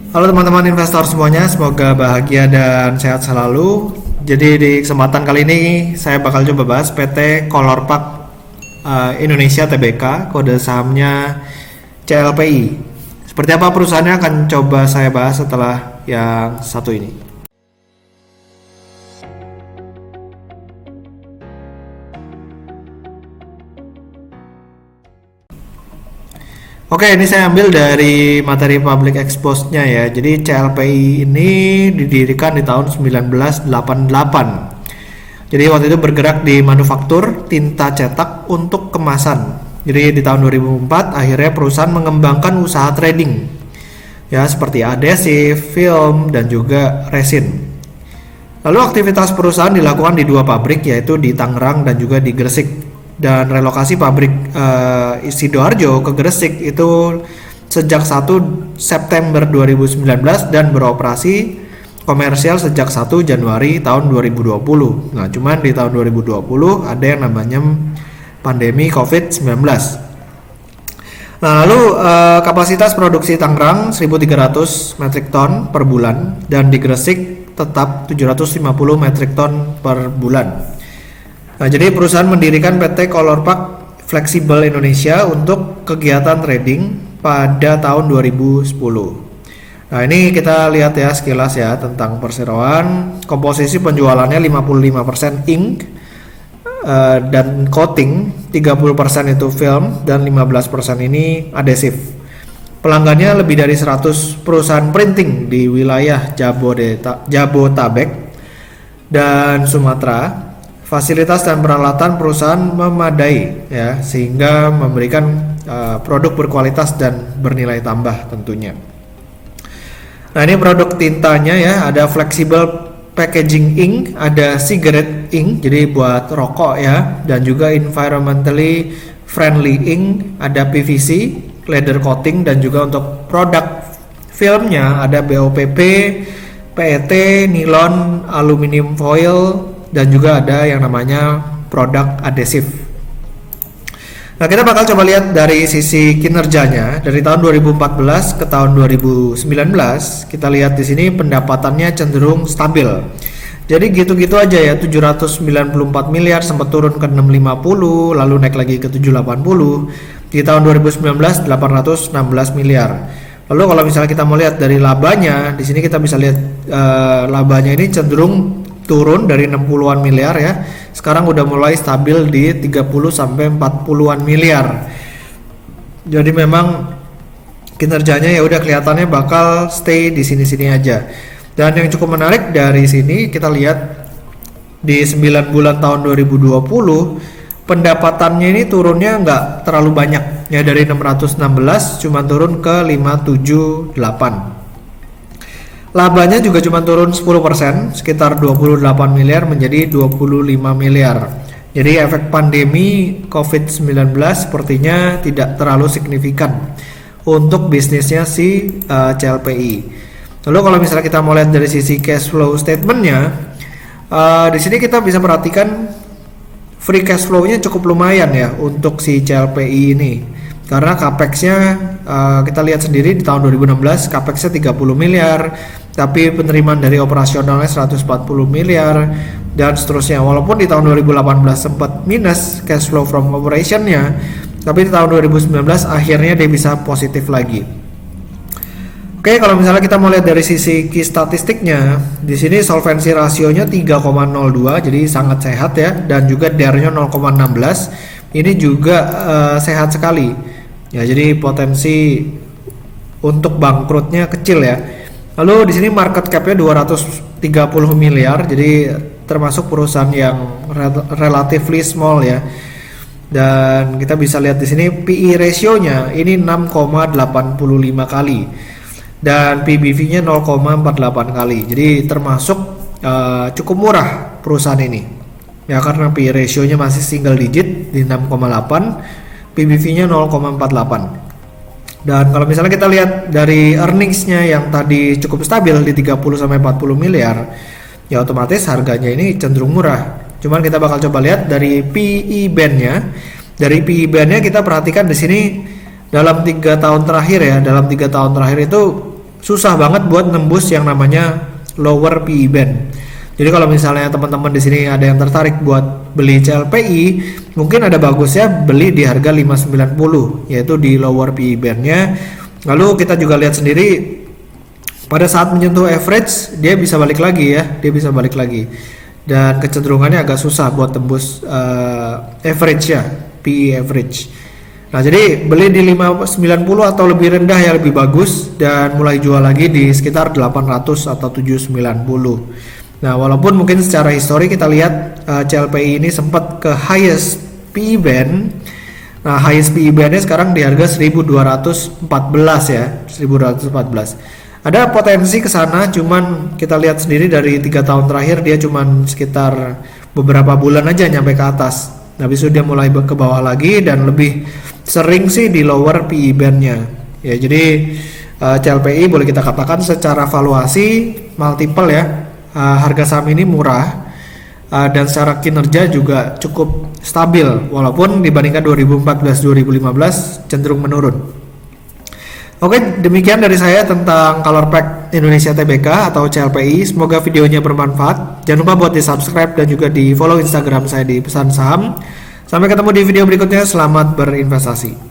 Halo teman-teman investor semuanya, semoga bahagia dan sehat selalu. Jadi di kesempatan kali ini saya bakal coba bahas PT Colorpark Indonesia Tbk, kode sahamnya CLPI. Seperti apa perusahaannya akan coba saya bahas setelah yang satu ini. Oke, ini saya ambil dari materi public expose-nya ya. Jadi CLPI ini didirikan di tahun 1988. Jadi waktu itu bergerak di manufaktur tinta cetak untuk kemasan. Jadi di tahun 2004 akhirnya perusahaan mengembangkan usaha trading. Ya, seperti adhesif, film, dan juga resin. Lalu aktivitas perusahaan dilakukan di dua pabrik, yaitu di Tangerang dan juga di Gresik. Dan relokasi pabrik Sidoarjo ke Gresik itu sejak 1 September 2019 dan beroperasi komersial sejak 1 Januari tahun 2020. Nah, cuman di tahun 2020 ada yang namanya pandemi COVID-19. Nah, lalu kapasitas produksi Tangerang 1.300 metrik ton per bulan dan di Gresik tetap 750 metrik ton per bulan. Nah, jadi perusahaan mendirikan PT Colorpark Flexible Indonesia untuk kegiatan trading pada tahun 2010. Nah, ini kita lihat ya sekilas ya tentang perseroan. Komposisi penjualannya 55% ink dan coating, 30% itu film dan 15% ini adhesif. Pelanggannya lebih dari 100 perusahaan printing di wilayah Jabotabek dan Sumatera. Fasilitas dan peralatan perusahaan memadai ya, sehingga memberikan produk berkualitas dan bernilai tambah tentunya. Nah, ini produk tintanya ya, ada flexible packaging ink, ada cigarette ink jadi buat rokok ya, dan juga environmentally friendly ink, ada PVC, leather coating, dan juga untuk produk filmnya ada BOPP, PET, nilon, aluminium foil, dan juga ada yang namanya produk adhesif. Nah, kita bakal coba lihat dari sisi kinerjanya dari tahun 2014 ke tahun 2019. Kita lihat di sini pendapatannya cenderung stabil. Jadi gitu-gitu aja ya, 794 miliar sempat turun ke 650, lalu naik lagi ke 780. Di tahun 2019 816 miliar. Lalu kalau misalnya kita mau lihat dari labanya, di sini kita bisa lihat labanya ini cenderung turun dari 60-an miliar ya. Sekarang udah mulai stabil di 30 sampai 40-an miliar. Jadi memang kinerjanya ya udah kelihatannya bakal stay di sini-sini aja. Dan yang cukup menarik dari sini kita lihat di 9 bulan tahun 2020 pendapatannya ini turunnya nggak terlalu banyak ya, dari 616 cuma turun ke 578. Labanya juga cuma turun 10%, sekitar 28 miliar menjadi 25 miliar. Jadi efek pandemi COVID-19 sepertinya tidak terlalu signifikan untuk bisnisnya si CLPI. Lalu kalau misalnya kita mau lihat dari sisi cash flow statementnya, di sini kita bisa perhatikan free cash flow-nya cukup lumayan ya untuk si CLPI ini. Karena capex-nya kita lihat sendiri di tahun 2016 capex-nya 30 miliar, tapi penerimaan dari operasionalnya 140 miliar dan seterusnya. Walaupun di tahun 2018 sempat minus cash flow from operation-nya, tapi di tahun 2019 akhirnya dia bisa positif lagi. Oke, kalau misalnya kita mau lihat dari sisi key statistiknya, di sini solvency rasionya 3,02, jadi sangat sehat ya, dan juga DER-nya 0,16. Ini juga sehat sekali. Ya, jadi potensi untuk bangkrutnya kecil ya. Lalu di sini market cap-nya 230 miliar, jadi termasuk perusahaan yang relatively small ya. Dan kita bisa lihat di sini PE ratio-nya ini 6,85 kali dan PBV-nya 0,48 kali. Jadi termasuk cukup murah perusahaan ini. Ya, karena PE ratio-nya masih single digit di 6,8, PBV-nya 0,48. Dan kalau misalnya kita lihat dari earnings-nya yang tadi cukup stabil di 30 sampai 40 miliar, ya otomatis harganya ini cenderung murah. Cuman kita bakal coba lihat dari PE band-nya. Dari PE band-nya kita perhatikan di sini dalam 3 tahun terakhir ya, dalam 3 tahun terakhir itu susah banget buat nembus yang namanya lower PE band. Jadi kalau misalnya teman-teman di sini ada yang tertarik buat beli CLPI, mungkin ada bagusnya beli di harga 590, yaitu di lower PE band-nya. Lalu kita juga lihat sendiri pada saat menyentuh average dia bisa balik lagi ya, dan kecenderungannya agak susah buat tembus average ya, PE average. Nah, jadi beli di 590 atau lebih rendah ya lebih bagus, dan mulai jual lagi di sekitar 800 atau 790. Nah, walaupun mungkin secara histori kita lihat CLPI ini sempat ke highest PE band. Nah, highest PE bandnya sekarang di harga 1214 ya, 1214. Ada potensi ke sana, cuman kita lihat sendiri dari 3 tahun terakhir dia cuman sekitar beberapa bulan aja nyampe ke atas. Nah, habis itu dia mulai ke bawah lagi dan lebih sering sih di lower PE band-nya. Ya, jadi CLPI boleh kita katakan secara valuasi multiple ya, harga saham ini murah dan secara kinerja juga cukup stabil walaupun dibandingkan 2014-2015 cenderung menurun. Oke, demikian dari saya tentang Colourpact Indonesia Tbk atau CLPI. Semoga videonya bermanfaat. Jangan lupa buat di subscribe dan juga di follow Instagram saya di Pesan Saham. Sampai ketemu di video berikutnya. Selamat berinvestasi.